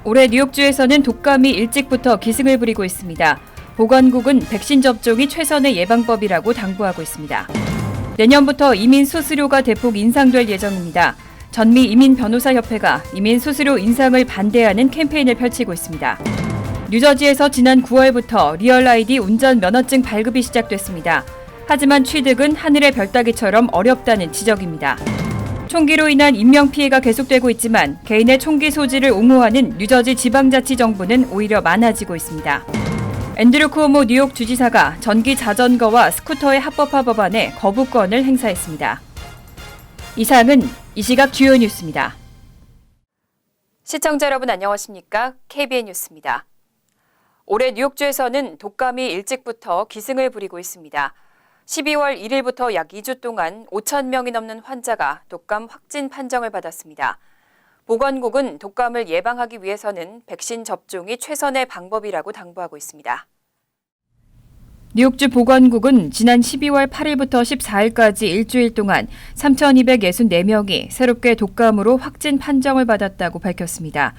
올해 뉴욕주에서는 독감이 일찍부터 기승을 부리고 있습니다. 보건국은 백신 접종이 최선의 예방법이라고 당부하고 있습니다. 내년부터 이민 수수료가 대폭 인상될 예정입니다. 전미 이민변호사협회가 이민 수수료 인상을 반대하는 캠페인을 펼치고 있습니다. 뉴저지에서 지난 9월부터 리얼 아이디 운전 면허증 발급이 시작됐습니다. 하지만 취득은 하늘의 별 따기처럼 어렵다는 지적입니다. 총기로 인한 인명피해가 계속되고 있지만 개인의 총기 소지를 옹호하는 뉴저지 지방자치정부는 오히려 많아지고 있습니다. 앤드류 쿠오모 뉴욕 주지사가 전기 자전거와 스쿠터의 합법화 법안에 거부권을 행사했습니다. 이상은 이 시각 주요 뉴스입니다. 시청자 여러분 안녕하십니까? KBN 뉴스입니다. 올해 뉴욕주에서는 독감이 일찍부터 기승을 부리고 있습니다. 12월 1일부터 약 2주 동안 5천 명이 넘는 환자가 독감 확진 판정을 받았습니다. 보건국은 독감을 예방하기 위해서는 백신 접종이 최선의 방법이라고 당부하고 있습니다. 뉴욕주 보건국은 지난 12월 8일부터 14일까지 일주일 동안 3,264명이 새롭게 독감으로 확진 판정을 받았다고 밝혔습니다.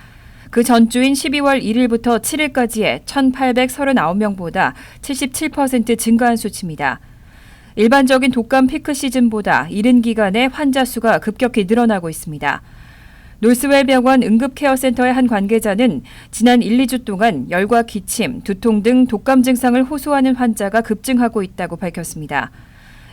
그 전주인 12월 1일부터 7일까지의 1,839명보다 77% 증가한 수치입니다. 일반적인 독감 피크 시즌보다 이른 기간에 환자 수가 급격히 늘어나고 있습니다. 노스웰 병원 응급케어센터의 한 관계자는 지난 1, 2주 동안 열과 기침, 두통 등 독감 증상을 호소하는 환자가 급증하고 있다고 밝혔습니다.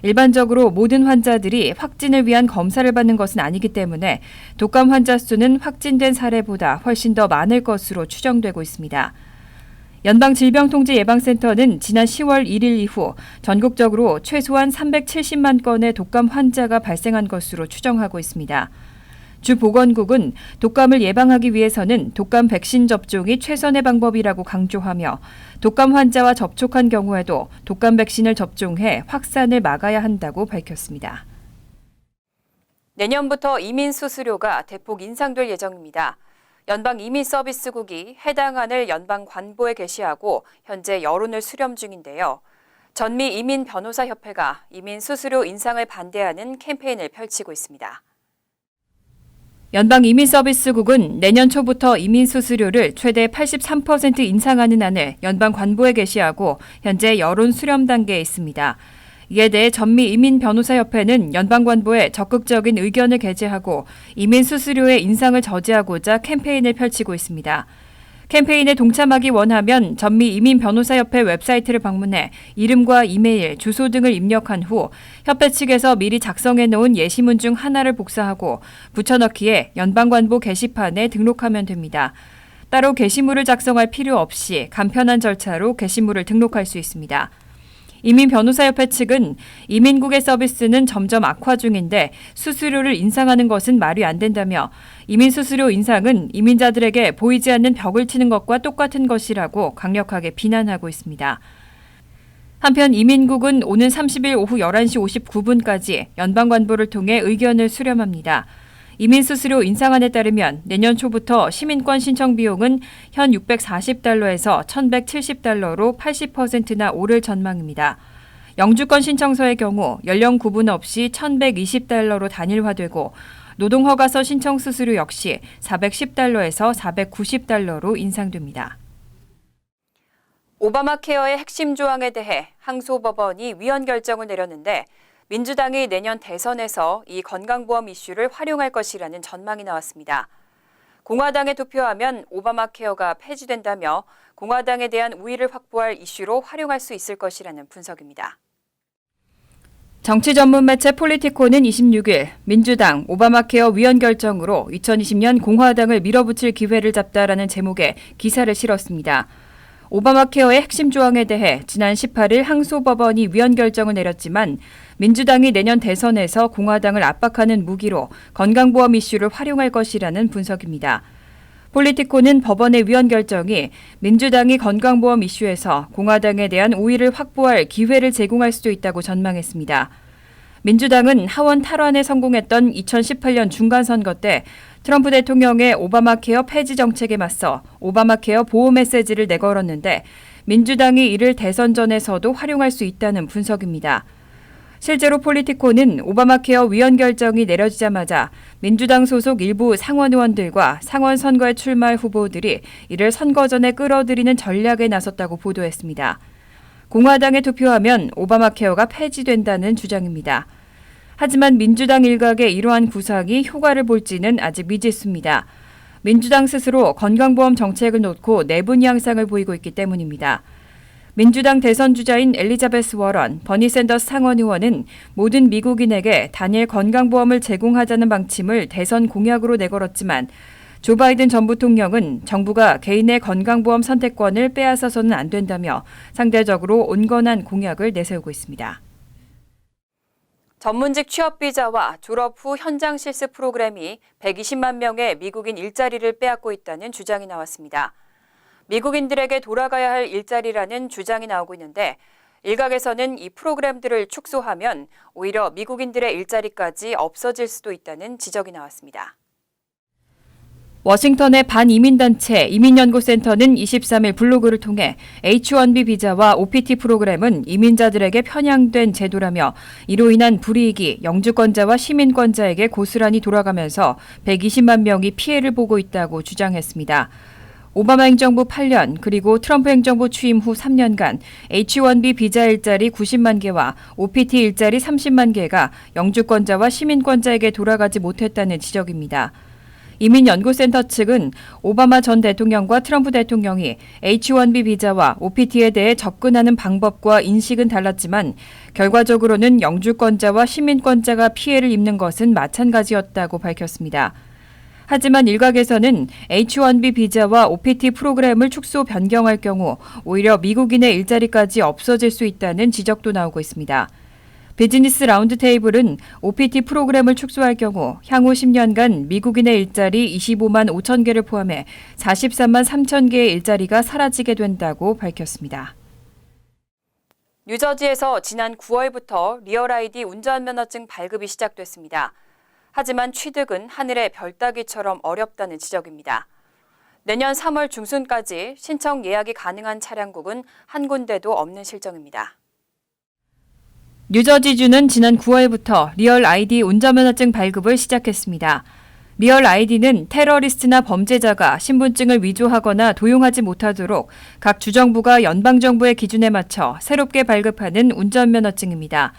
일반적으로 모든 환자들이 확진을 위한 검사를 받는 것은 아니기 때문에 독감 환자 수는 확진된 사례보다 훨씬 더 많을 것으로 추정되고 있습니다. 연방질병통제예방센터는 지난 10월 1일 이후 전국적으로 최소한 370만 건의 독감 환자가 발생한 것으로 추정하고 있습니다. 주 보건국은 독감을 예방하기 위해서는 독감 백신 접종이 최선의 방법이라고 강조하며 독감 환자와 접촉한 경우에도 독감 백신을 접종해 확산을 막아야 한다고 밝혔습니다. 내년부터 이민 수수료가 대폭 인상될 예정입니다. 연방이민서비스국이 해당 안을 연방관보에 게시하고 현재 여론을 수렴 중인데요. 전미 이민변호사협회가 이민 수수료 인상을 반대하는 캠페인을 펼치고 있습니다. 연방이민서비스국은 내년 초부터 이민 수수료를 최대 83% 인상하는 안을 연방관보에 게시하고 현재 여론 수렴 단계에 있습니다. 이에 대해 전미 이민변호사협회는 연방관보에 적극적인 의견을 게재하고 이민 수수료의 인상을 저지하고자 캠페인을 펼치고 있습니다. 캠페인에 동참하기 원하면 전미 이민변호사협회 웹사이트를 방문해 이름과 이메일, 주소 등을 입력한 후 협회 측에서 미리 작성해 놓은 예시문 중 하나를 복사하고 붙여넣기에 연방관보 게시판에 등록하면 됩니다. 따로 게시물을 작성할 필요 없이 간편한 절차로 게시물을 등록할 수 있습니다. 이민변호사협회 측은 이민국의 서비스는 점점 악화 중인데 수수료를 인상하는 것은 말이 안 된다며 이민 수수료 인상은 이민자들에게 보이지 않는 벽을 치는 것과 똑같은 것이라고 강력하게 비난하고 있습니다. 한편 이민국은 오는 30일 오후 11시 59분까지 연방관보를 통해 의견을 수렴합니다. 이민 수수료 인상안에 따르면 내년 초부터 시민권 신청 비용은 현 640달러에서 1,170달러로 80%나 오를 전망입니다. 영주권 신청서의 경우 연령 구분 없이 1,120달러로 단일화되고 노동허가서 신청 수수료 역시 410달러에서 490달러로 인상됩니다. 오바마 케어의 핵심 조항에 대해 항소법원이 위헌 결정을 내렸는데 민주당이 내년 대선에서 이 건강보험 이슈를 활용할 것이라는 전망이 나왔습니다. 공화당에 투표하면 오바마 케어가 폐지된다며 공화당에 대한 우위를 확보할 이슈로 활용할 수 있을 것이라는 분석입니다. 정치 전문 매체 폴리티코는 26일 민주당 오바마 케어 위헌 결정으로 2020년 공화당을 밀어붙일 기회를 잡다라는 제목의 기사를 실었습니다. 오바마 케어의 핵심 조항에 대해 지난 18일 항소법원이 위헌 결정을 내렸지만 민주당이 내년 대선에서 공화당을 압박하는 무기로 건강보험 이슈를 활용할 것이라는 분석입니다. 폴리티코는 법원의 위헌 결정이 민주당이 건강보험 이슈에서 공화당에 대한 우위를 확보할 기회를 제공할 수도 있다고 전망했습니다. 민주당은 하원 탈환에 성공했던 2018년 중간선거 때 트럼프 대통령의 오바마 케어 폐지 정책에 맞서 오바마 케어 보호 메시지를 내걸었는데 민주당이 이를 대선 전에서도 활용할 수 있다는 분석입니다. 실제로 폴리티코는 오바마 케어 위헌 결정이 내려지자마자 민주당 소속 일부 상원 의원들과 상원 선거에 출마할 후보들이 이를 선거 전에 끌어들이는 전략에 나섰다고 보도했습니다. 공화당에 투표하면 오바마 케어가 폐지된다는 주장입니다. 하지만 민주당 일각의 이러한 구상이 효과를 볼지는 아직 미지수입니다. 민주당 스스로 건강보험 정책을 놓고 내분 양상을 보이고 있기 때문입니다. 민주당 대선 주자인 엘리자베스 워런, 버니 샌더스 상원 의원은 모든 미국인에게 단일 건강보험을 제공하자는 방침을 대선 공약으로 내걸었지만 조 바이든 전 부통령은 정부가 개인의 건강보험 선택권을 빼앗아서는 안 된다며 상대적으로 온건한 공약을 내세우고 있습니다. 전문직 취업 비자와 졸업 후 현장 실습 프로그램이 120만 명의 미국인 일자리를 빼앗고 있다는 주장이 나왔습니다. 미국인들에게 돌아가야 할 일자리라는 주장이 나오고 있는데 일각에서는 이 프로그램들을 축소하면 오히려 미국인들의 일자리까지 없어질 수도 있다는 지적이 나왔습니다. 워싱턴의 반이민단체 이민연구센터는 23일 블로그를 통해 H-1B 비자와 OPT 프로그램은 이민자들에게 편향된 제도라며 이로 인한 불이익이 영주권자와 시민권자에게 고스란히 돌아가면서 120만 명이 피해를 보고 있다고 주장했습니다. 오바마 행정부 8년 그리고 트럼프 행정부 취임 후 3년간 H-1B 비자 일자리 90만 개와 OPT 일자리 30만 개가 영주권자와 시민권자에게 돌아가지 못했다는 지적입니다. 이민연구센터 측은 오바마 전 대통령과 트럼프 대통령이 H-1B 비자와 OPT에 대해 접근하는 방법과 인식은 달랐지만 결과적으로는 영주권자와 시민권자가 피해를 입는 것은 마찬가지였다고 밝혔습니다. 하지만 일각에서는 H-1B 비자와 OPT 프로그램을 축소 변경할 경우 오히려 미국인의 일자리까지 없어질 수 있다는 지적도 나오고 있습니다. 비즈니스 라운드 테이블은 OPT 프로그램을 축소할 경우 향후 10년간 미국인의 일자리 25만 5천 개를 포함해 43만 3천 개의 일자리가 사라지게 된다고 밝혔습니다. 뉴저지에서 지난 9월부터 리얼 아이디 운전면허증 발급이 시작됐습니다. 하지만 취득은 하늘의 별 따기처럼 어렵다는 지적입니다. 내년 3월 중순까지 신청 예약이 가능한 차량국은 한 군데도 없는 실정입니다. 뉴저지주는 지난 9월부터 리얼 아이디 운전면허증 발급을 시작했습니다. 리얼 아이디는 테러리스트나 범죄자가 신분증을 위조하거나 도용하지 못하도록 각 주정부가 연방정부의 기준에 맞춰 새롭게 발급하는 운전면허증입니다.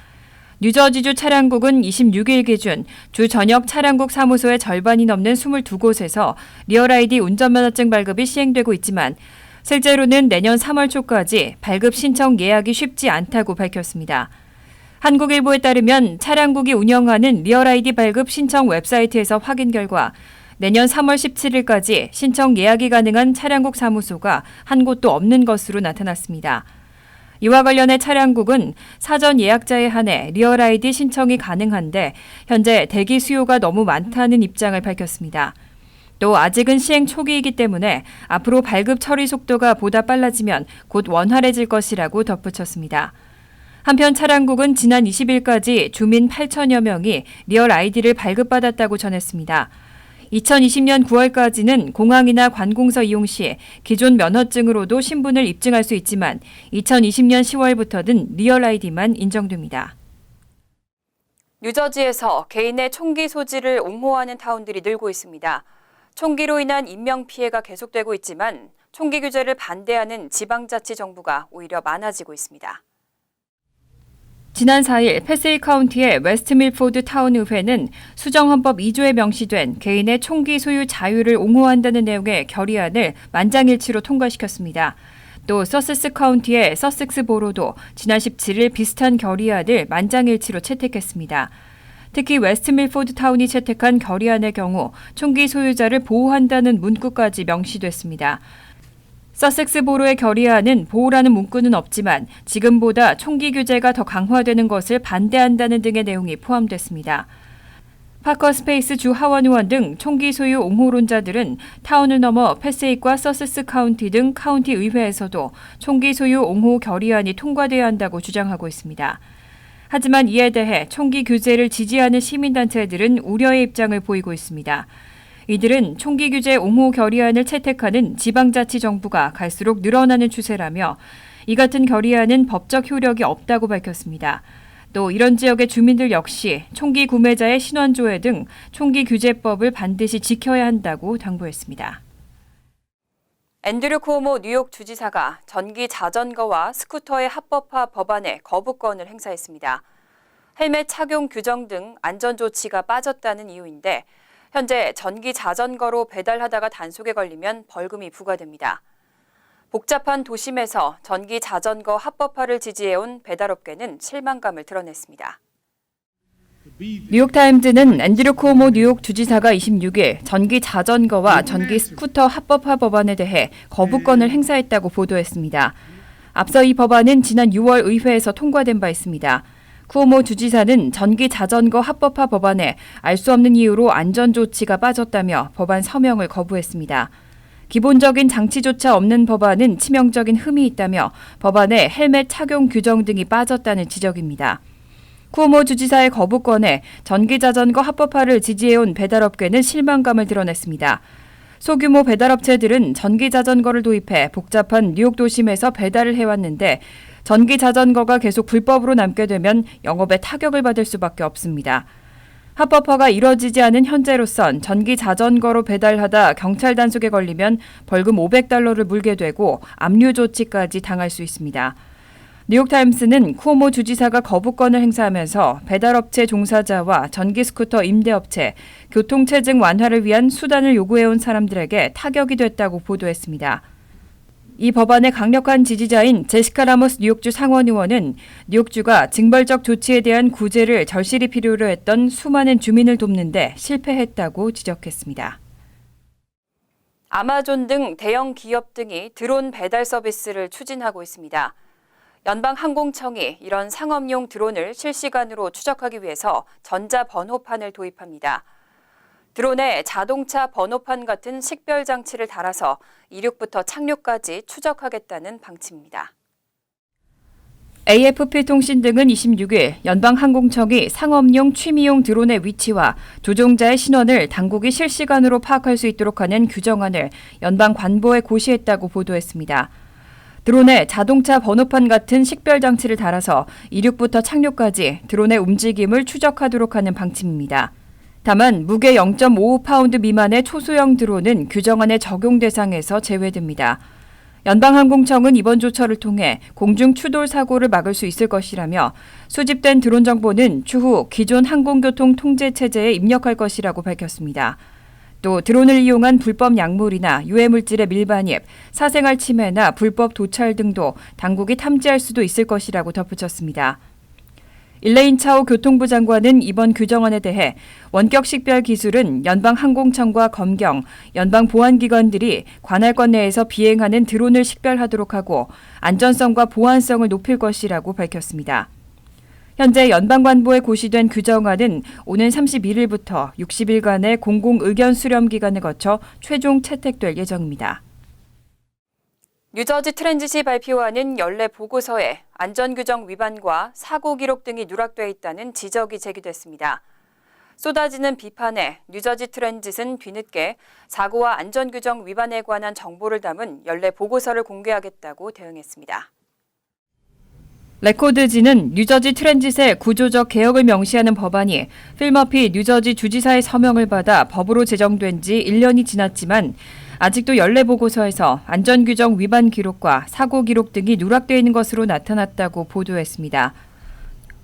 뉴저지주 차량국은 26일 기준 주 전역 차량국 사무소의 절반이 넘는 22곳에서 리얼 아이디 운전면허증 발급이 시행되고 있지만 실제로는 내년 3월 초까지 발급 신청 예약이 쉽지 않다고 밝혔습니다. 한국일보에 따르면 차량국이 운영하는 리얼 아이디 발급 신청 웹사이트에서 확인 결과 내년 3월 17일까지 신청 예약이 가능한 차량국 사무소가 한 곳도 없는 것으로 나타났습니다. 이와 관련해 차량국은 사전 예약자에 한해 리얼 아이디 신청이 가능한데 현재 대기 수요가 너무 많다는 입장을 밝혔습니다. 또 아직은 시행 초기이기 때문에 앞으로 발급 처리 속도가 보다 빨라지면 곧 원활해질 것이라고 덧붙였습니다. 한편 차량국은 지난 20일까지 주민 8천여 명이 리얼 아이디를 발급받았다고 전했습니다. 2020년 9월까지는 공항이나 관공서 이용 시 기존 면허증으로도 신분을 입증할 수 있지만 2020년 10월부터는 리얼 아이디만 인정됩니다. 뉴저지에서 개인의 총기 소지를 옹호하는 타운들이 늘고 있습니다. 총기로 인한 인명피해가 계속되고 있지만 총기 규제를 반대하는 지방자치정부가 오히려 많아지고 있습니다. 지난 4일 패세이 카운티의 웨스트 밀포드 타운 의회는 수정헌법 2조에 명시된 개인의 총기 소유 자유를 옹호한다는 내용의 결의안을 만장일치로 통과시켰습니다. 또 서세스 카운티의 서섹스 보로도 지난 17일 비슷한 결의안을 만장일치로 채택했습니다. 특히 웨스트 밀포드 타운이 채택한 결의안의 경우 총기 소유자를 보호한다는 문구까지 명시됐습니다. 서섹스 보로의 결의안은 보호라는 문구는 없지만 지금보다 총기 규제가 더 강화되는 것을 반대한다는 등의 내용이 포함됐습니다. 파커 스페이스 주 하원 의원 등 총기 소유 옹호론자들은 타운을 넘어 패세이크와 서섹스 카운티 등 카운티 의회에서도 총기 소유 옹호 결의안이 통과돼야 한다고 주장하고 있습니다. 하지만 이에 대해 총기 규제를 지지하는 시민단체들은 우려의 입장을 보이고 있습니다. 이들은 총기 규제 옹호 결의안을 채택하는 지방자치정부가 갈수록 늘어나는 추세라며 이 같은 결의안은 법적 효력이 없다고 밝혔습니다. 또 이런 지역의 주민들 역시 총기 구매자의 신원조회 등 총기 규제법을 반드시 지켜야 한다고 당부했습니다. 앤드류 쿠오모 뉴욕 주지사가 전기 자전거와 스쿠터의 합법화 법안에 거부권을 행사했습니다. 헬멧 착용 규정 등 안전조치가 빠졌다는 이유인데 현재 전기 자전거로 배달하다가 단속에 걸리면 벌금이 부과됩니다. 복잡한 도심에서 전기 자전거 합법화를 지지해온 배달업계는 실망감을 드러냈습니다. 뉴욕타임즈는 앤드류 쿠오모 뉴욕 주지사가 26일 전기 자전거와 전기 스쿠터 합법화 법안에 대해 거부권을 행사했다고 보도했습니다. 앞서 이 법안은 지난 6월 의회에서 통과된 바 있습니다. 쿠오모 주지사는 전기 자전거 합법화 법안에 알 수 없는 이유로 안전조치가 빠졌다며 법안 서명을 거부했습니다. 기본적인 장치조차 없는 법안은 치명적인 흠이 있다며 법안에 헬멧 착용 규정 등이 빠졌다는 지적입니다. 쿠오모 주지사의 거부권에 전기자전거 합법화를 지지해온 배달업계는 실망감을 드러냈습니다. 소규모 배달업체들은 전기자전거를 도입해 복잡한 뉴욕 도심에서 배달을 해왔는데 전기자전거가 계속 불법으로 남게 되면 영업에 타격을 받을 수밖에 없습니다. 합법화가 이뤄지지 않은 현재로선 전기자전거로 배달하다 경찰 단속에 걸리면 벌금 $500를 물게 되고 압류 조치까지 당할 수 있습니다. 뉴욕타임스는 쿠오모 주지사가 거부권을 행사하면서 배달업체 종사자와 전기스쿠터 임대업체, 교통체증 완화를 위한 수단을 요구해온 사람들에게 타격이 됐다고 보도했습니다. 이 법안의 강력한 지지자인 제시카 라모스 뉴욕주 상원의원은 뉴욕주가 징벌적 조치에 대한 구제를 절실히 필요로 했던 수많은 주민을 돕는데 실패했다고 지적했습니다. 아마존 등 대형 기업 등이 드론 배달 서비스를 추진하고 있습니다. 연방항공청이 이런 상업용 드론을 실시간으로 추적하기 위해서 전자번호판을 도입합니다. 드론에 자동차 번호판 같은 식별 장치를 달아서 이륙부터 착륙까지 추적하겠다는 방침입니다. AFP 통신 등은 26일 연방항공청이 상업용 취미용 드론의 위치와 조종자의 신원을 당국이 실시간으로 파악할 수 있도록 하는 규정안을 연방관보에 고시했다고 보도했습니다. 드론에 자동차 번호판 같은 식별 장치를 달아서 이륙부터 착륙까지 드론의 움직임을 추적하도록 하는 방침입니다. 다만 무게 0.55파운드 미만의 초소형 드론은 규정안의 적용 대상에서 제외됩니다. 연방항공청은 이번 조처를 통해 공중 추돌 사고를 막을 수 있을 것이라며 수집된 드론 정보는 추후 기존 항공교통 통제 체제에 입력할 것이라고 밝혔습니다. 또 드론을 이용한 불법 약물이나 유해물질의 밀반입, 사생활 침해나 불법 도찰 등도 당국이 탐지할 수도 있을 것이라고 덧붙였습니다. 일레인 차오 교통부 장관은 이번 규정안에 대해 원격 식별 기술은 연방항공청과 검경, 연방보안기관들이 관할권 내에서 비행하는 드론을 식별하도록 하고 안전성과 보안성을 높일 것이라고 밝혔습니다. 현재 연방관보에 고시된 규정안은 오는 31일부터 60일간의 공공의견 수렴 기간을 거쳐 최종 채택될 예정입니다. 뉴저지 트랜짓이 발표하는 연례 보고서에 안전규정 위반과 사고 기록 등이 누락돼 있다는 지적이 제기됐습니다. 쏟아지는 비판에 뉴저지 트랜짓은 뒤늦게 사고와 안전규정 위반에 관한 정보를 담은 연례 보고서를 공개하겠다고 대응했습니다. 레코드지는 뉴저지 트랜짓의 구조적 개혁을 명시하는 법안이 필머피 뉴저지 주지사의 서명을 받아 법으로 제정된 지 1년이 지났지만 아직도 연례 보고서에서 안전규정 위반 기록과 사고 기록 등이 누락되어 있는 것으로 나타났다고 보도했습니다.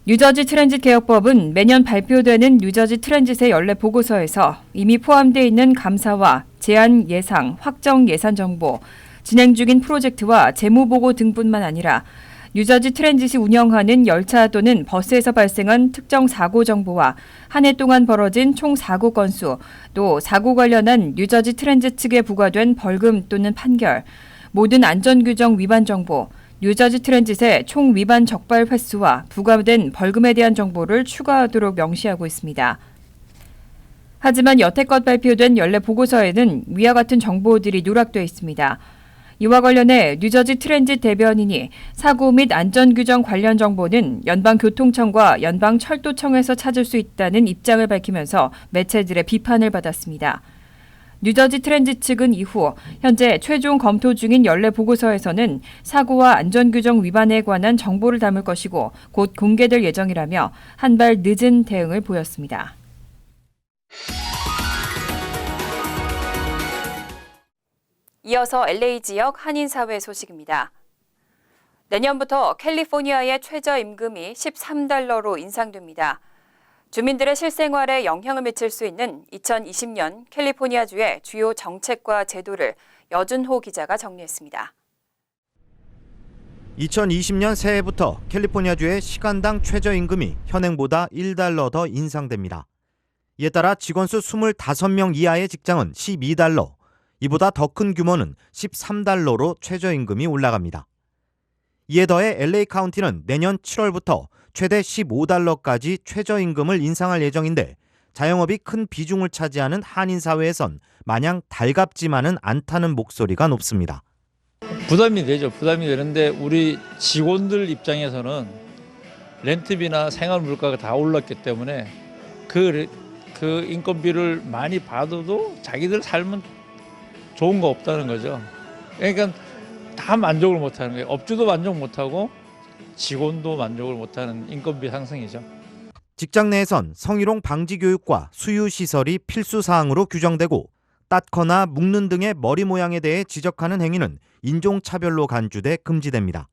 뉴저지 트랜짓 개혁법은 매년 발표되는 뉴저지 트랜짓의 연례 보고서에서 이미 포함되어 있는 감사와 제한 예상, 확정 예산 정보, 진행 중인 프로젝트와 재무 보고 등뿐만 아니라 뉴저지 트랜짓이 운영하는 열차 또는 버스에서 발생한 특정 사고 정보와 한 해 동안 벌어진 총 사고 건수, 또 사고 관련한 뉴저지 트랜짓 측에 부과된 벌금 또는 판결, 모든 안전규정 위반 정보, 뉴저지 트랜짓의 총 위반 적발 횟수와 부과된 벌금에 대한 정보를 추가하도록 명시하고 있습니다. 하지만 여태껏 발표된 연례 보고서에는 위와 같은 정보들이 누락돼 있습니다. 이와 관련해 뉴저지 트랜짓 대변인이 사고 및 안전규정 관련 정보는 연방교통청과 연방철도청에서 찾을 수 있다는 입장을 밝히면서 매체들의 비판을 받았습니다. 뉴저지 트랜짓 측은 이후 현재 최종 검토 중인 연례 보고서에서는 사고와 안전규정 위반에 관한 정보를 담을 것이고 곧 공개될 예정이라며 한 발 늦은 대응을 보였습니다. 이어서 LA 지역 한인사회 소식입니다. 내년부터 캘리포니아의 최저임금이 $13로 인상됩니다. 주민들의 실생활에 영향을 미칠 수 있는 2020년 캘리포니아주의 주요 정책과 제도를 여준호 기자가 정리했습니다. 2020년 새해부터 캘리포니아주의 시간당 최저임금이 현행보다 $1 더 인상됩니다. 이에 따라 직원 수 25명 이하의 직장은 $12, 이보다 더 큰 규모는 $13로 최저임금이 올라갑니다. 이에 더해 LA 카운티는 내년 7월부터 최대 $15까지 최저임금을 인상할 예정인데 자영업이 큰 비중을 차지하는 한인사회에선 마냥 달갑지만은 않다는 목소리가 높습니다. 부담이 되죠. 부담이 되는데 우리 직원들 입장에서는 렌트비나 생활 물가가 다 올랐기 때문에 그 인건비를 많이 받아도 자기들 삶은 좋은 거 없다는 거죠. 그러니까 다 만족을 못하는 거예요. 업주도 만족 못하고 직원도 만족을 못하는 인건비 상승이죠. 직장 내에선 성희롱 방지 교육과 수유 시설이 필수 사항으로 규정되고 땄거나 묶는 등의 머리 모양에 대해 지적하는 행위는 인종차별로 간주돼 금지됩니다.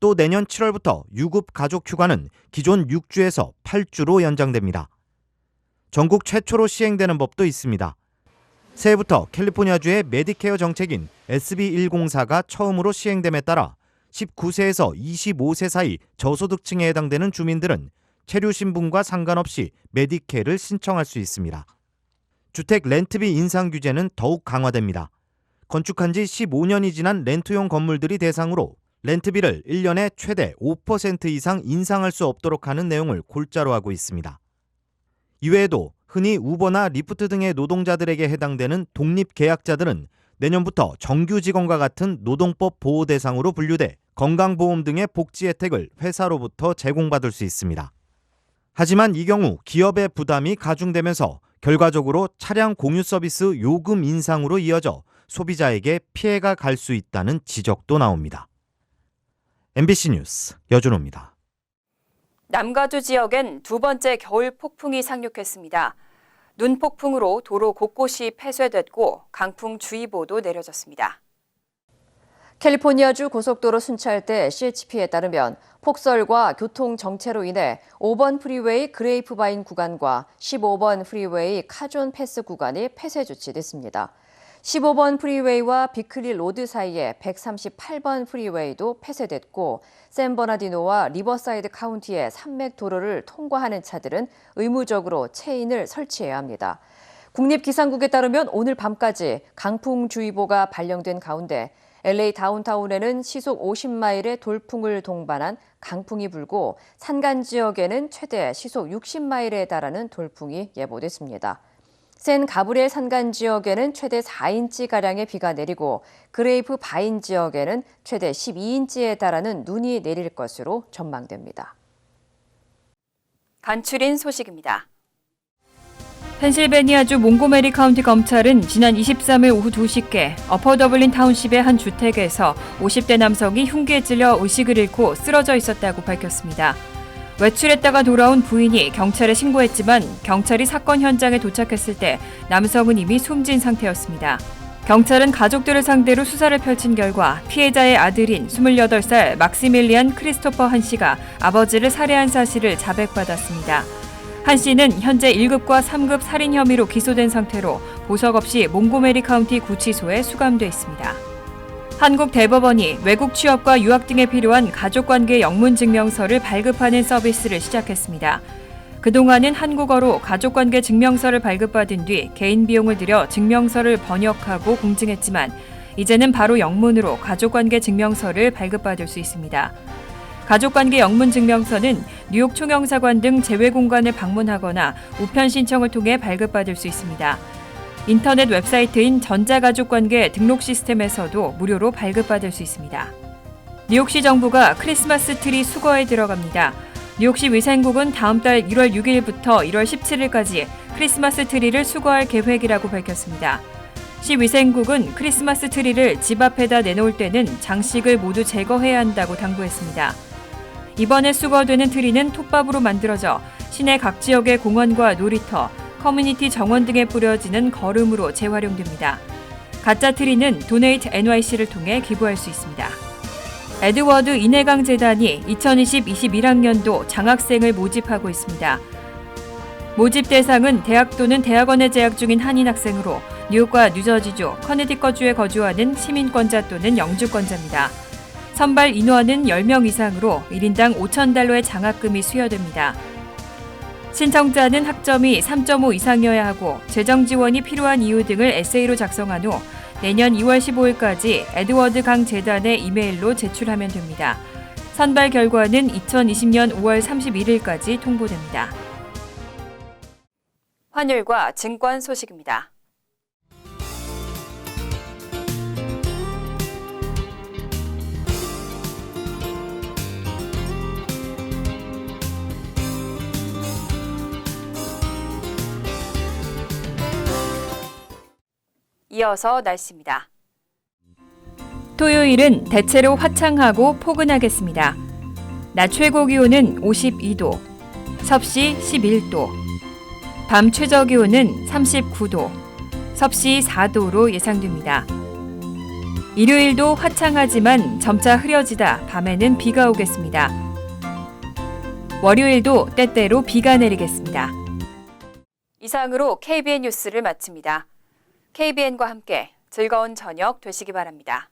또 내년 7월부터 유급 가족 휴가는 기존 6주에서 8주로 연장됩니다. 전국 최초로 시행되는 법도 있습니다. 새해부터 캘리포니아주의 메디케어 정책인 SB104가 처음으로 시행됨에 따라 19세에서 25세 사이 저소득층에 해당되는 주민들은 체류 신분과 상관없이 메디케어를 신청할 수 있습니다. 주택 렌트비 인상 규제는 더욱 강화됩니다. 건축한 지 15년이 지난 렌트용 건물들이 대상으로 렌트비를 1년에 최대 5% 이상 인상할 수 없도록 하는 내용을 골자로 하고 있습니다. 이외에도 흔히 우버나 리프트 등의 노동자들에게 해당되는 독립계약자들은 내년부터 정규 직원과 같은 노동법 보호 대상으로 분류돼 건강보험 등의 복지 혜택을 회사로부터 제공받을 수 있습니다. 하지만 이 경우 기업의 부담이 가중되면서 결과적으로 차량 공유 서비스 요금 인상으로 이어져 소비자에게 피해가 갈 수 있다는 지적도 나옵니다. MBC 뉴스 여준호입니다. 남가주 지역엔 두 번째 겨울 폭풍이 상륙했습니다. 눈폭풍으로 도로 곳곳이 폐쇄됐고 강풍주의보도 내려졌습니다. 캘리포니아주 고속도로 순찰대 CHP에 따르면 폭설과 교통 정체로 인해 5번 프리웨이 그레이프바인 구간과 15번 프리웨이 카존 패스 구간이 폐쇄 조치됐습니다. 15번 프리웨이와 비클리 로드 사이에 138번 프리웨이도 폐쇄됐고 샌버나디노와 리버사이드 카운티의 산맥 도로를 통과하는 차들은 의무적으로 체인을 설치해야 합니다. 국립기상국에 따르면 오늘 밤까지 강풍주의보가 발령된 가운데 LA 다운타운에는 시속 50마일의 돌풍을 동반한 강풍이 불고 산간 지역에는 최대 시속 60마일에 달하는 돌풍이 예보됐습니다. 샌 가브리엘 산간 지역에는 최대 4인치가량의 비가 내리고 그레이프 바인 지역에는 최대 12인치에 달하는 눈이 내릴 것으로 전망됩니다. 간추린 소식입니다. 펜실베니아주 몽고메리 카운티 검찰은 지난 23일 오후 2시께 어퍼 더블린 타운십의 한 주택에서 50대 남성이 흉기에 찔려 의식을 잃고 쓰러져 있었다고 밝혔습니다. 외출했다가 돌아온 부인이 경찰에 신고했지만 경찰이 사건 현장에 도착했을 때 남성은 이미 숨진 상태였습니다. 경찰은 가족들을 상대로 수사를 펼친 결과 피해자의 아들인 28살 막시밀리안 크리스토퍼 한 씨가 아버지를 살해한 사실을 자백받았습니다. 한 씨는 현재 1급과 3급 살인 혐의로 기소된 상태로 보석 없이 몽고메리 카운티 구치소에 수감돼 있습니다. 한국 대법원이 외국 취업과 유학 등에 필요한 가족관계 영문증명서를 발급하는 서비스를 시작했습니다. 그동안은 한국어로 가족관계 증명서를 발급받은 뒤 개인 비용을 들여 증명서를 번역하고 공증했지만 이제는 바로 영문으로 가족관계 증명서를 발급받을 수 있습니다. 가족관계 영문증명서는 뉴욕 총영사관 등 재외공관을 방문하거나 우편 신청을 통해 발급받을 수 있습니다. 인터넷 웹사이트인 전자가족관계 등록 시스템에서도 무료로 발급받을 수 있습니다. 뉴욕시 정부가 크리스마스 트리 수거에 들어갑니다. 뉴욕시 위생국은 다음 달 1월 6일부터 1월 17일까지 크리스마스 트리를 수거할 계획이라고 밝혔습니다. 시 위생국은 크리스마스 트리를 집 앞에다 내놓을 때는 장식을 모두 제거해야 한다고 당부했습니다. 이번에 수거되는 트리는 톱밥으로 만들어져 시내 각 지역의 공원과 놀이터, 커뮤니티 정원 등에 뿌려지는 거름으로 재활용됩니다. 가짜 트리는 도네이트 NYC를 통해 기부할 수 있습니다. 에드워드 인해강 재단이 2020-21학년도 장학생을 모집하고 있습니다. 모집 대상은 대학 또는 대학원에 재학 중인 한인 학생으로 뉴욕과 뉴저지주, 커네티컷주에 거주하는 시민권자 또는 영주권자입니다. 선발 인원은 10명 이상으로 1인당 $5,000의 장학금이 수여됩니다. 신청자는 학점이 3.5 이상이어야 하고 재정 지원이 필요한 이유 등을 에세이로 작성한 후 내년 2월 15일까지 에드워드 강 재단에 이메일로 제출하면 됩니다. 선발 결과는 2020년 5월 31일까지 통보됩니다. 환율과 증권 소식입니다. 이어서 날씨입니다. 토요일은 대체로 화창하고 포근하겠습니다. 낮 최고 기온은 52도, 섭씨 11도, 밤 최저 기온은 39도, 섭씨 4도로 예상됩니다. 일요일도 화창하지만 점차 흐려지다 밤에는 비가 오겠습니다. 월요일도 때때로 비가 내리겠습니다. 이상으로 KBN 뉴스를 마칩니다. KBN과 함께 즐거운 저녁 되시기 바랍니다.